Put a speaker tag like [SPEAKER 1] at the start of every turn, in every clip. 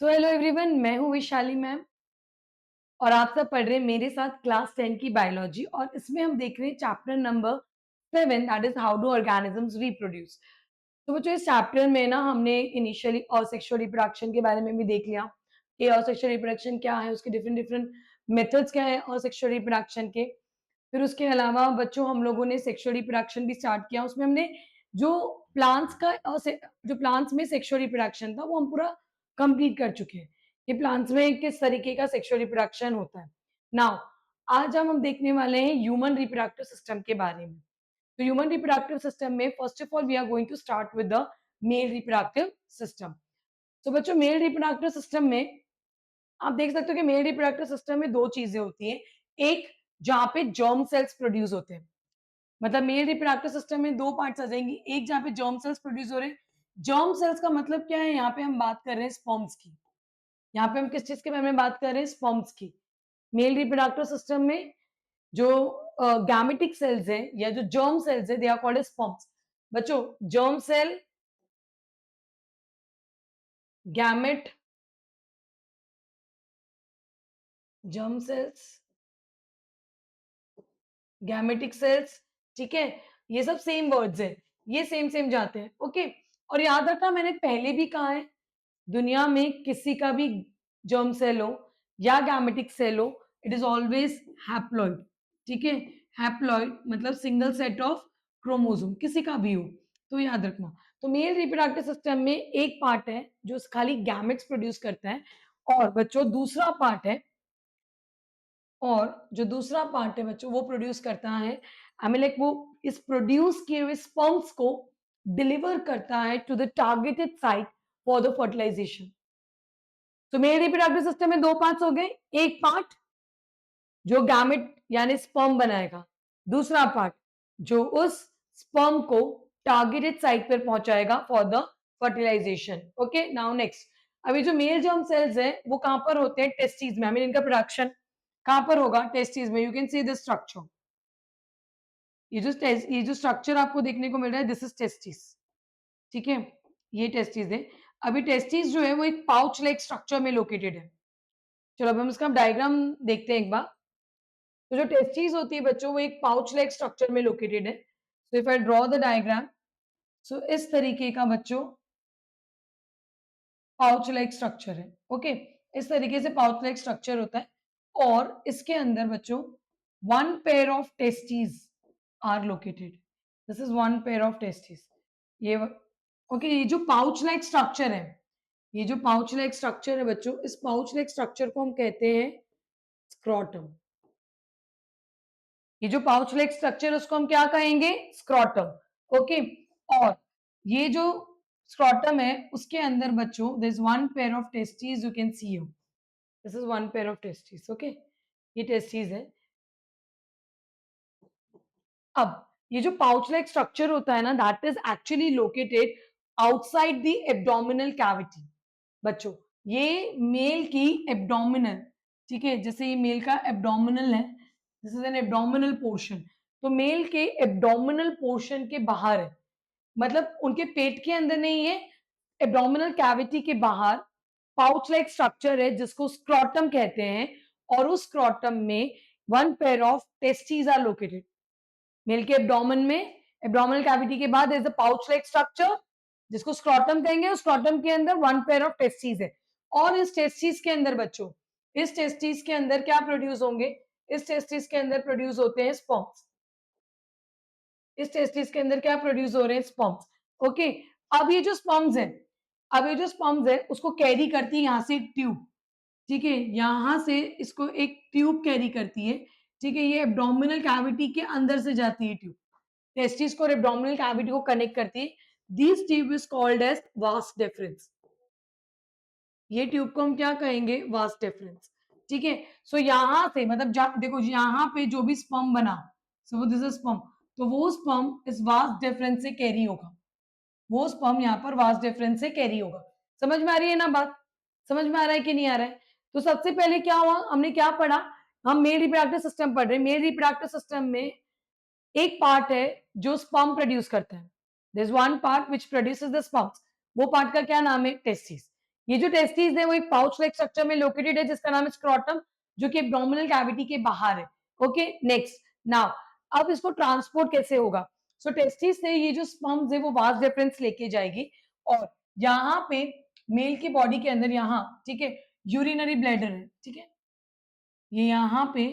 [SPEAKER 1] So hello everyone, मैं हूँ Vishali ma'am और आप सब पढ़ रहे हैं मेरे साथ क्लास 10 की बायोलॉजी और इसमें हम देख रहे हैं chapter number 7 that is how do organisms reproduce. तो बच्चों इस चैप्टर में ना हमने इनिशियली असेक्सुअल रिप्रोडक्शन के बारे में भी देख लिया कि असेक्सुअल रिप्रोडक्शन क्या है, उसके डिफरेंट डिफरेंट मेथड्स क्या है असेक्सुअल रिप्रोडक्शन के। फिर उसके अलावा बच्चों हम लोगों ने सेक्सुअल रिप्रोडक्शन भी स्टार्ट किया, उसमें हमने जो प्लांट्स का जो प्लांट्स में सेक्सुअल रिप्रोडक्शन था वो हम पूरा कंप्लीट कर चुके हैं कि प्लांट्स में किस तरीके का सेक्सुअल रिप्रोडक्शन होता है। नाउ आज हम देखने वाले हैं ह्यूमन रिप्रोडक्टिव सिस्टम के बारे में। तो ह्यूमन रिप्रोडक्टिव सिस्टम में first of all we are going to start with the male reproductive system. तो बच्चों मेल रिप्रोडक्टिव सिस्टम में आप देख सकते हो कि मेल रिप्रोडक्टिव सिस्टम में दो चीजें होती हैं। एक जहाँ पे जर्म सेल्स प्रोड्यूस होते हैं, मतलब मेल रिप्रोडक्टिव सिस्टम में दो पार्ट्स आ जाएंगी। एक जहाँ पे जर्म सेल्स प्रोड्यूस हो रहे हैं, जर्म सेल्स का मतलब क्या है, यहाँ पे हम बात कर रहे हैं स्पर्म्स की। यहाँ पे हम किस चीज के बारे में बात कर रहे हैं, स्पर्म्स की। मेल रिप्रोडक्टिव सिस्टम में जो गैमेटिक सेल्स हैं या जो जर्म सेल्स है they are called as sperms. बच्चों germ cell, gamete, germ cells, gametic cells, ठीक है, ये सब सेम वर्ड्स हैं, ये सेम सेम जाते हैं, ओके। और याद रखना मैंने पहले भी कहा है, दुनिया में किसी का भी जर्म सेल हो या गैमेटिक सेल हो, इट इज ऑलवेज हैप्लॉइड, ठीक है। हैप्लॉइड मतलब सिंगल सेट ऑफ क्रोमोसोम, किसी का भी हो, तो याद रखना। तो मेल रिप्रोडक्टिव सिस्टम में एक पार्ट है जो खाली गैमेट्स प्रोड्यूस करता है, और बच्चों दूसरा पार्ट है, और जो दूसरा पार्ट है बच्चों वो प्रोड्यूस करता है, आई मीन लाइक वो इस प्रोड्यूस किए हुए स्पर्म्स को डिलीवर करता है to the targeted site for the fertilization. तो मेल रिप्रोडक्टिव सिस्टम में दो पार्ट्स हो गए, एक पार्ट जो गैमेट यानी स्पर्म बनाएगा, दूसरा पार्ट जो उस स्पर्म को टारगेटेड साइट पर पहुंचाएगा for the fertilization. Okay, now next, अभी जो मेल जर्म सेल्स है वो कहां पर होते हैं, टेस्टिस में। आई मीन इनका प्रोडक्शन कहां पर होगा, टेस्टिस में। You can see the structure, ये जो स्ट्रक्चर आपको देखने को मिल रहा है दिस इज टेस्टिस, ठीक है, ये टेस्टिस है। अभी टेस्टिस जो है वो एक पाउच लाइक स्ट्रक्चर में लोकेटेड है। चलो अब हम इसका डायग्राम देखते हैं एक बार। तो जो टेस्टिस होती है बच्चों वो एक पाउच लाइक स्ट्रक्चर में लोकेटेड है। So if I draw the diagram, so इस तरीके का बच्चों पाउच लाइक स्ट्रक्चर है, ओके। इस तरीके से पाउच लाइक स्ट्रक्चर होता है और इसके अंदर बच्चों one pair of testis are located. This is one pair of testis. ये ओके, ये जो पाउच लाइक स्ट्रक्चर है, ये जो पाउच लाइक स्ट्रक्चर है बच्चों, इस पाउच लाइक स्ट्रक्चर को हम कहते हैं स्क्रोटम। ये जो पाउच लाइक स्ट्रक्चर है उसको हम क्या कहेंगे, स्क्रोटम, ओके। और ये जो स्क्रोटम है उसके अंदर बच्चों there is one pair of testis, you can see, you this is one pair of testis, okay. ये टेस्टिस है। अब ये जो पाउच लाइक स्ट्रक्चर होता है ना, that is actually located outside the abdominal cavity. बच्चों ये मेल की एब्डोमिनल, ठीक है, जैसे ये मेल का एब्डोमिनल है, this is an abdominal portion. तो मेल के एब्डोमिनल पोर्शन के बाहर है, मतलब उनके पेट के अंदर नहीं है, एब्डोमिनल कैविटी के बाहर पाउच लाइक स्ट्रक्चर है जिसको स्क्रोटम कहते हैं। और उस स्क्रोटम में one pair of testes are located. Male के एब्डोमेन में, एब्डोमिनल कैविटी के बाद is a pouch like structure जिसको स्क्रोटम कहेंगे। उस स्क्रोटम के अंदर वन पेयर ऑफ टेस्टीज है। और इस टेस्टीज के अंदर बच्चों, इस टेस्टीज के अंदर क्या प्रोड्यूस होंगे, इस टेस्टीज के अंदर प्रोड्यूस होते हैं स्पर्म्स। इस टेस्टिस के अंदर क्या प्रोड्यूस हो रहे हैं, स्पर्म्स, ओके। अब ये जो स्पर्म्स है, अब ये जो स्पर्म्स है उसको कैरी करती है यहाँ से एक ट्यूब, ठीक है, यहां से इसको एक ट्यूब कैरी करती है, ठीक है। ये एब्डोमिनल कैविटी के अंदर से जाती है ट्यूब, टेस्टिस को एब्डोमिनल कैविटी को कनेक्ट करती है। This tube is called as vas deferens. ये ट्यूब को हम क्या कहेंगे, वास डिफरेंस, ठीक है। सो यहां से मतलब देखो यहाँ पे जो भी स्पर्म बना, सो दिस इज स्पर्म, तो वो स्पर्म इस वास डिफरेंस से कैरी होगा, वो स्पर्म यहाँ पर वास डिफरेंस से कैरी होगा। समझ में आ रही है ना बात, समझ में आ रहा है कि नहीं आ रहा है। तो सबसे पहले क्या हुआ, हमने क्या पढ़ा, हम मेल रिप्रोडक्टिव सिस्टम पढ़ रहे हैं। मेल रिप्रोडक्टिव सिस्टम में एक पार्ट है जो स्पर्म प्रोड्यूस करता है, there is one part which produces the sperms, वो पार्ट का क्या नाम है, टेस्टिस। ये जो टेस्टिस है वो एक पाउच लाइक स्ट्रक्चर में लोकेटेड है जिसका नाम है स्क्रोटम, जो कि एब्डोमिनल कैविटी के बाहर है। ओके, नेक्स्ट नाउ अब इसको ट्रांसपोर्ट कैसे होगा? सो टेस्टिस से ये जो स्पर्म्स है वो वास डिफरेंस लेके जाएगी और यहाँ पे मेल की बॉडी के अंदर यहाँ, ठीक है, यूरिनरी ब्लैडर है, ठीक है, ये यहाँ पे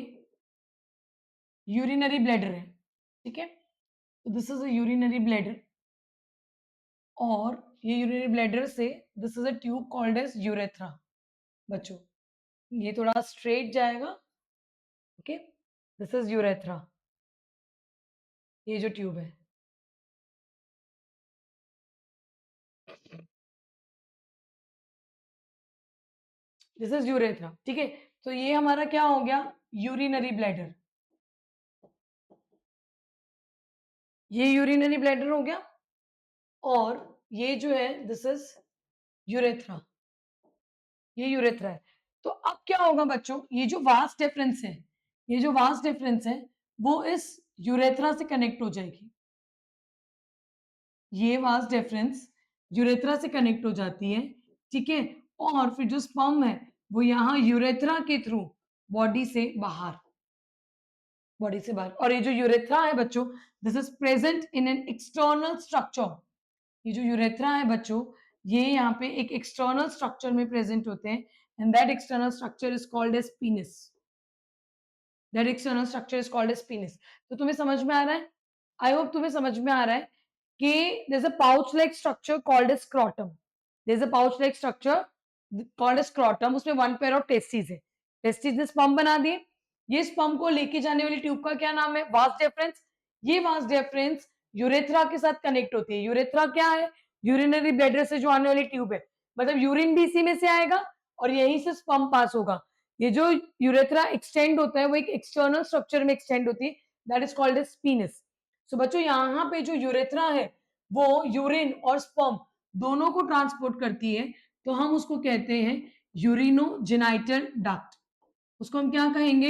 [SPEAKER 1] यूरिनरी ब्लैडर है, ठीक है, तो this is a urinary bladder और ये यूरिनरी ब्लैडर से this is a tube called as urethra. बच्चों ये थोड़ा स्ट्रेट जाएगा, ओके, दिस इज यूरेथ्रा, ये जो ट्यूब है, दिस इज यूरेथ्रा, ठीक है। तो ये हमारा क्या हो गया? यूरिनरी ब्लैडर, ये यूरिनरी ब्लैडर हो गया और ये जो है दिस इज यूरेथ्रा, ये यूरेथ्रा है। तो अब क्या होगा बच्चों, ये जो वास्ट डिफरेंस है, ये जो वास्ट डिफरेंस है वो इस यूरेथ्रा से कनेक्ट हो जाएगी, ये वास्ट डिफरेंस यूरेथ्रा से कनेक्ट हो जाती है, ठीक है, और फिर जो स्पर्म है वो यहाँ यूरेथ्रा के थ्रू बॉडी से बाहर, बॉडी से बाहर, और ये जो यूरेथ्रा है बच्चों, this is present in an external structure, ये जो यूरेथ्रा है बच्चों, ये यहाँ पे एक एक्सटर्नल स्ट्रक्चर में प्रेजेंट होते हैं and that external structure is called as penis, that external structure is called as penis. तो तुम्हें समझ में आ रहा है? आई होप तुम्हें समझ में आ रहा है कि there is a pouch like structure called as scrotum, there is a pouch like structure called as scrotum, उसमें वन पेयर ऑफ टेस्टिस है, टेस्टिस ने स्पर्म बना दिए, ये स्पर्म को लेके जाने वाली ट्यूब का क्या नाम है? वास डिफरेंस। ये वास डिफरेंस यूरेथ्रा के साथ कनेक्ट होती है। यूरेथ्रा क्या है? यूरिनरी ब्लैडर से जो आने वाली ट्यूब है, मतलब यूरिन भी इसी में से आएगा और यहीं से स्पर्म पास होगा। ये जो यूरेथ्रा एक्सटेंड होता है वो एक एक्सटर्नल स्ट्रक्चर में एक्सटेंड होती है, that is called as penis. So बच्चों यहाँ पे जो यूरेथ्रा है वो यूरिन और स्पर्म दोनों को ट्रांसपोर्ट करती है, तो हम उसको कहते हैं यूरिनोजेनाइटल डक्ट। उसको हम क्या कहेंगे?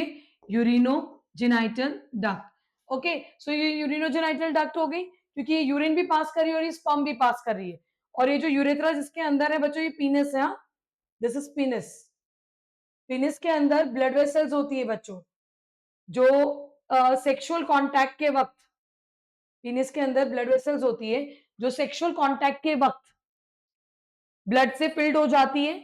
[SPEAKER 1] Urinogenital duct. ओके, सो ये यूरिनोजेनाइटल डक्ट हो गई क्योंकि ये यूरिन भी पास कर रही है और ये स्पर्म भी पास कर रही है, और ये जो यूरेथ्रा जिसके अंदर है बच्चों, ये पीनिस है, दिस इज पीनिस। पीनिस के अंदर ब्लड वेसल्स होती है बच्चों, जो सेक्सुअल कांटेक्ट के वक्त, पीनिस के अंदर ब्लड वेसल्स होती है जो सेक्सुअल कांटेक्ट के वक्त ब्लड से फिल्ड हो जाती है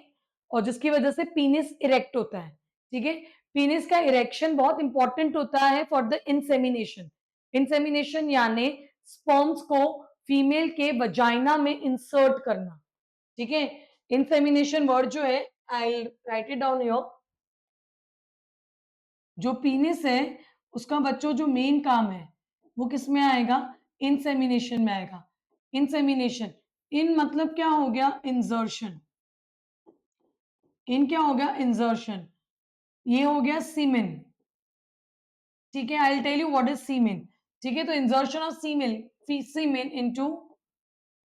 [SPEAKER 1] और जिसकी वजह से पीनिस इरेक्ट होता है, ठीक है। पीनिस का इरेक्शन बहुत इंपॉर्टेंट होता है फॉर द इंसेमिनेशन। इंसेमिनेशन यानी स्पर्म्स को फीमेल के वजाइना में इंसर्ट करना, ठीक है। इंसेमिनेशन वर्ड जो है, आई राइट इट डाउन हियर, जो पीनिस है उसका बच्चों जो मेन काम है वो किस में आएगा? इंसेमिनेशन में आएगा। इंसेमिनेशन, इन मतलब क्या हो गया? इंजर्शन। इन क्या हो गया? इंजर्शन। ये हो गया सीमेन, ठीक है। I will tell you what is semen, ठीक है। तो insertion of semen, semen into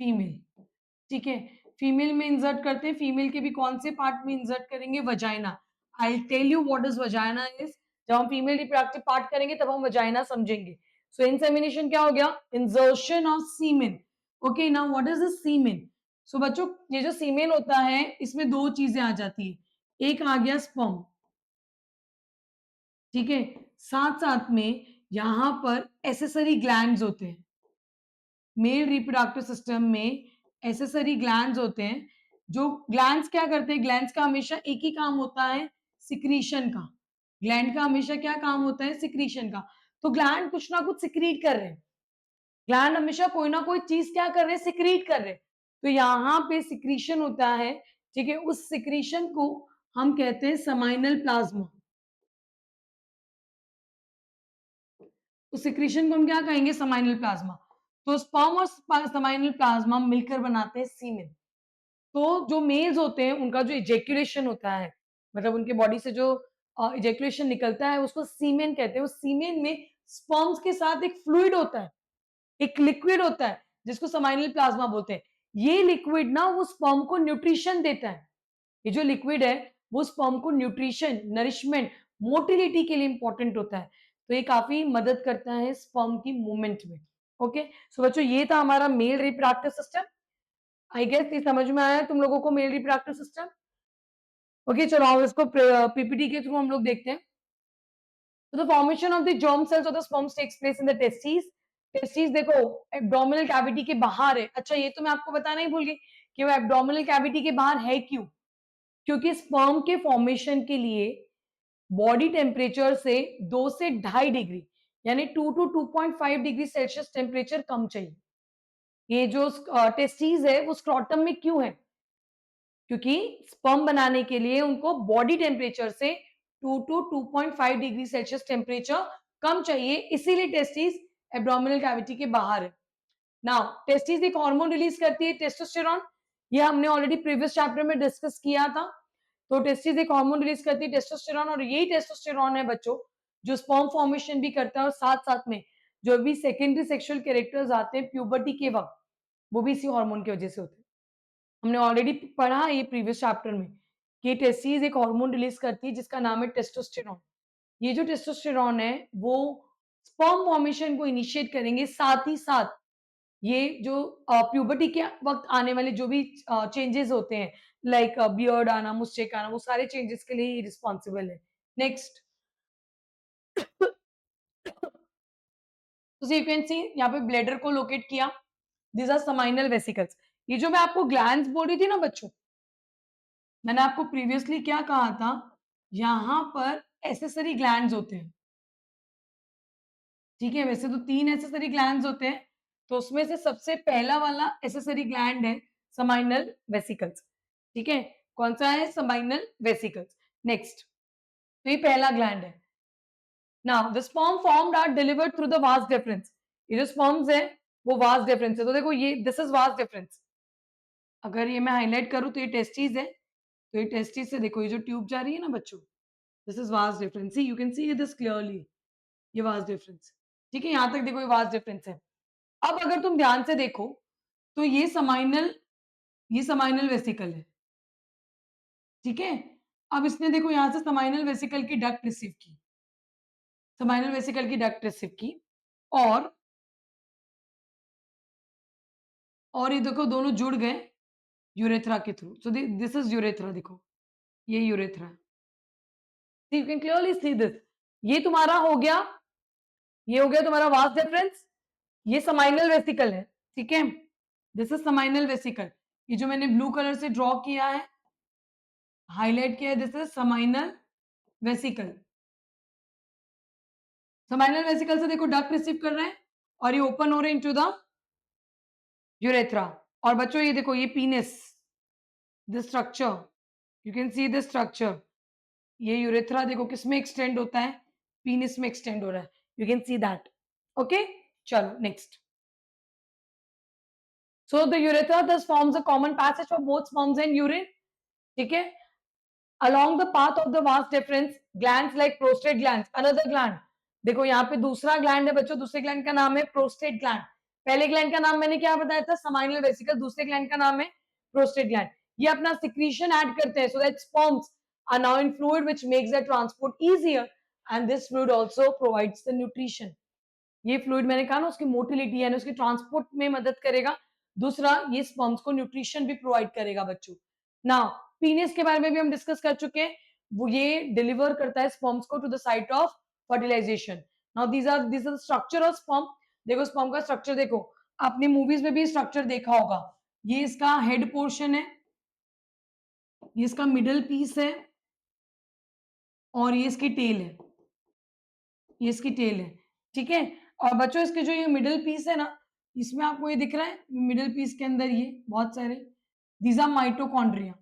[SPEAKER 1] female, ठीक है। फीमेल में इंसर्ट करते हैं, फीमेल के भी कौन से पार्ट में इंसर्ट करेंगे? Vagina. I will tell you what is vagina is, जब हम फीमेल रिप्रोडक्टिव पार्ट करेंगे तब हम वजाइना समझेंगे। सो इंसेमिनेशन क्या हो गया? Insertion of semen. Okay, now what is the semen? So बच्चों ये जो सीमेन होता है इसमें दो चीजें आ जाती है, एक आ गया स्पर्म, ठीक है, साथ साथ में यहां पर एसेसरी ग्लैंड्स होते हैं। मेल रिप्रोडक्टिव सिस्टम में एसेसरी ग्लैंड्स होते हैं, जो ग्लैंड्स क्या करते हैं? ग्लैंड्स का हमेशा एक ही काम होता है, सिक्रीशन का। ग्लैंड का हमेशा क्या काम होता है? सिक्रीशन का। तो ग्लैंड कुछ ना कुछ सिक्रीट कर रहे हैं, ग्लैंड हमेशा कोई ना कोई चीज क्या कर रहे हैं? सिक्रीट कर रहे हैं। तो यहाँ पे सिक्रीशन होता है, ठीक है, उस सिक्रीशन को हम कहते हैं समाइनल प्लाज्मा। तो सिक्रीशन को हम क्या कहेंगे? Seminal plasma. तो स्पर्म और समाइनल प्लाज्मा मिलकर बनाते हैं सीमेन। तो जो मेल्स होते हैं उनका जो इजेक्यूलेशन होता है, मतलब उनके बॉडी से जो इजेक्यूलेशन निकलता है उसको सीमेन कहते हैं। उस सीमेन में स्पर्म्स के साथ एक फ्लूइड होता है, एक लिक्विड होता है जिसको समाइनल प्लाज्मा बोलते हैं। ये लिक्विड ना वो स्पर्म को न्यूट्रिशन देता है। ये जो लिक्विड है वो स्पर्म को न्यूट्रिशन, नरिशमेंट, मोटिलिटी के लिए इंपॉर्टेंट होता है। तो ये काफी मदद करता है स्पर्म की मूवमेंट में। ओके, सो बच्चों ये था हमारा male reproductive system. I guess ये समझ में आया तुम लोगों को मेल रिप्रोडक्टिव सिस्टम। ओके चलो अब इसको पीपीटी के थ्रू हम लोग देखते हैं। So the formation of the germ cells of the sperms takes place in the testes. Testis देखो एब्डोमिनल कैविटी के बाहर है। अच्छा ये तो मैं आपको बताना ही भूल गई कि वो एब्डोमिनल कैविटी के बाहर है क्यों? क्योंकि स्पर्म के फॉर्मेशन के लिए बॉडी टेम्परेचर से 2 से 2.5 डिग्री यानी 2 टू 2.5 डिग्री सेल्सियस टेम्परेचर कम चाहिए। ये जो टेस्टिस है वो स्क्रॉटम में क्यों है? क्योंकि स्पर्म बनाने के लिए उनको बॉडी टेम्परेचर से 2 टू 2.5 डिग्री सेल्सियस टेम्परेचर कम चाहिए, इसीलिए टेस्टिस एब्डोमिनल कैविटी के बाहर है। नाउ टेस्टिस एक हार्मोन रिलीज करती है टेस्टोस्टेरोन, ये हमने ऑलरेडी प्रीवियस चैप्टर में डिस्कस किया था। तो टेस्टिस एक हार्मोन रिलीज करती है टेस्टोस्टेरोन, और यही टेस्टोस्टेरोन है बच्चों जो स्पर्म फॉर्मेशन भी करता है, और साथ साथ में जो भी सेकेंडरी सेक्सुअल कैरेक्टर्स आते हैं प्यूबर्टी के वक्त, वो भी इसी हार्मोन की वजह से होते हैं। हमने ऑलरेडी पढ़ा ये प्रीवियस चैप्टर में कि टेस्टिस एक हार्मोन रिलीज करती है जिसका नाम है टेस्टोस्टेरोन। ये जो टेस्टोस्टेरोन है वो स्पर्म फॉर्मेशन को इनिशिएट करेंगे, साथ ही साथ ये जो प्यूबर्टी के वक्त आने वाले जो भी चेंजेस होते हैं लाइक बियर्ड आना, मुस्टेक आना, वो सारे चेंजेस के लिए रिस्पॉन्सिबल है। नेक्स्ट तो यू कैन सी यहाँ पे ब्लेडर को लोकेट किया। This are seminal vesicles. ये जो मैं आपको ग्लैंड्स बोल रही थी ना बच्चों, मैंने आपको प्रीवियसली क्या कहा था, यहां पर एसेसरी ग्लैंड्स होते हैं। ठीक है, वैसे तो 3 एसेसरी ग्लैंड्स होते हैं, तो उसमें से सबसे पहला वाला एसेसरी ग्लैंड है समाइनल वेसिकल्स। ठीक है, कौन सा है? Seminal vesicles. नेक्स्ट, तो ये पहला ग्लैंड है। Now the sperm formed are delivered through the vas deferens. ये जो स्पर्म्स है वो वास डिफरेंस है, तो देखो ये दिस इज वास डिफरेंस। अगर ये मैं हाईलाइट करूं तो ये टेस्टिस है, तो ये टेस्टिस से देखो ये जो ट्यूब जा रही है ना बच्चों, this is vas deferens. See you can see this clearly, ये वास डिफरेंस। ठीक है, यहां तक देखो ये वास डिफरेंस है। अब अगर तुम ध्यान से देखो तो ये समाइनल वेसिकल है। ठीक है, अब इसने देखो यहां से समाइनल वेसिकल की डक्ट रिसीव की, समाइनल वेसिकल की डक्ट रिसीव की, और ये देखो दोनों जुड़ गए यूरेथ्रा के through. So this is urethra, देखो ये urethra. You can clearly see this. ये तुम्हारा हो गया, ये हो गया तुम्हारा वास डिफरेंस, ये समाइनल वेसिकल है। ठीक है, दिस इज समाइनल वेसिकल। ये जो मैंने ब्लू कलर से ड्रॉ किया है, हाईलाइट किया है, this is seminal vesicle. Seminal vesicle से देखो डक्ट रिसीव कर रहे हैं और ये ओपन हो रहे हैं इनटू द यूरेथ्रा। और बच्चों ये देखो ये penis, this structure, you can see this structure. ये यूरेथ्रा देखो किसमें एक्सटेंड होता है? पीनिस में एक्सटेंड हो रहा है, you can see that. Okay, चलो next. So the urethra thus forms a common passage for both sperms and urine. ठीक है, along the path of the vas deferens glands like prostate glands, another gland। देखो यहाँ पे दूसरा gland है बच्चों, दूसरे ग्लैंड का नाम है प्रोस्टेट ग्लैंड। पहले ग्लैंड का नाम मैंने क्या बताया था? Seminal vesicle. दूसरे ग्लैंड का नाम है प्रोस्टेट ग्लैंड। ये अपना सिक्रीशन ऐड करते हैं, so that sperms are now in fluid which makes the transport easier, and this fluid also provides the nutrition। ये फ्लूइड मैंने कहा ना उसकी मोटिलिटी यानी उसकी ट्रांसपोर्ट में मदद करेगा। दूसरा ये स्पर्म्स को न्यूट्रिशन भी प्रोवाइड करेगा बच्चों। नाउ पीनिस के बारे में भी हम डिस्कस कर चुके हैं, वो ये डिलीवर करता है स्पर्म्स को to the site of fertilization. Now this are structure of sperm. देखो स्पर्म का स्ट्रक्चर देखो, आपने मूवीज में भी स्ट्रक्चर देखा होगा। ये इसका हेड पोर्शन है, ये इसका मिडल पीस है, और ये इसकी टेल है, ये इसकी टेल है। ठीक है, और बच्चों इसके जो ये मिडिल पीस है ना, इसमें आपको ये दिख रहा है मिडिल पीस के अंदर ये बहुत सारे दीज आर माइटोकॉन्ड्रिया।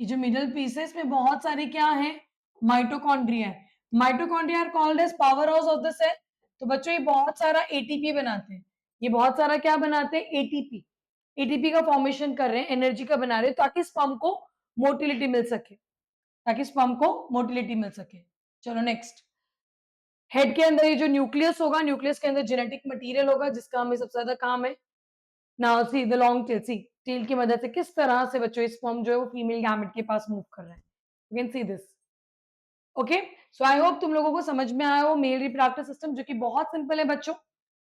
[SPEAKER 1] ये जो मिडिल पीस है इसमें बहुत सारे क्या है? माइटोकॉन्ड्रिया है। Mitochondria are called as powerhouse of the cell. तो बच्चों ये बहुत सारा एटीपी बनाते हैं, ये बहुत सारा क्या बनाते हैं? एटीपी। एटीपी का फॉर्मेशन कर रहे हैं, एनर्जी का बना रहे हैं, ताकि स्पर्म को मोटिलिटी मिल सके, ताकि स्पर्म को मोटिलिटी मिल सके। चलो नेक्स्ट। हेड के अंदर ये जो न्यूक्लियस होगा, न्यूक्लियस के अंदर जेनेटिक मटेरियल होगा जिसका हमें सबसे ज्यादा काम है। Now see the long tail, see tail की मदद से किस तरह से बच्चों स्पर्म जो है वो फीमेल गैमेट के पास मूव कर रहा है। You can see this. Okay, so I hope तुम लोगों को समझ में आया हो मेल रिप्रोडक्टिव सिस्टम, जो कि बहुत सिंपल है बच्चों।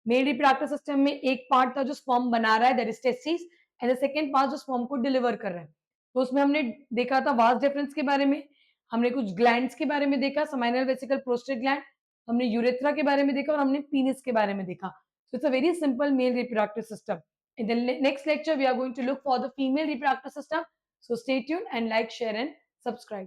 [SPEAKER 1] मेल रिप्रोडक्टिव सिस्टम में एक पार्ट था जो स्पर्म बना रहा है, that is testis, and the second part जो स्पर्म को डिलीवर कर रहा है। तो उसमें हमने देखा था वास्ट डिफरेंस के बारे में, हमने कुछ ग्लैंड्स के बारे में देखा, सेमिनल वेसिकल, प्रोस्टेट ग्लैंड, हमने यूरेथ्रा के बारे में देखा और हमने पीनिस के बारे में देखा। So it's a very simple male reproductive system. In the next lecture, we are going to look for the female reproductive system. So stay tuned and like, share, and subscribe.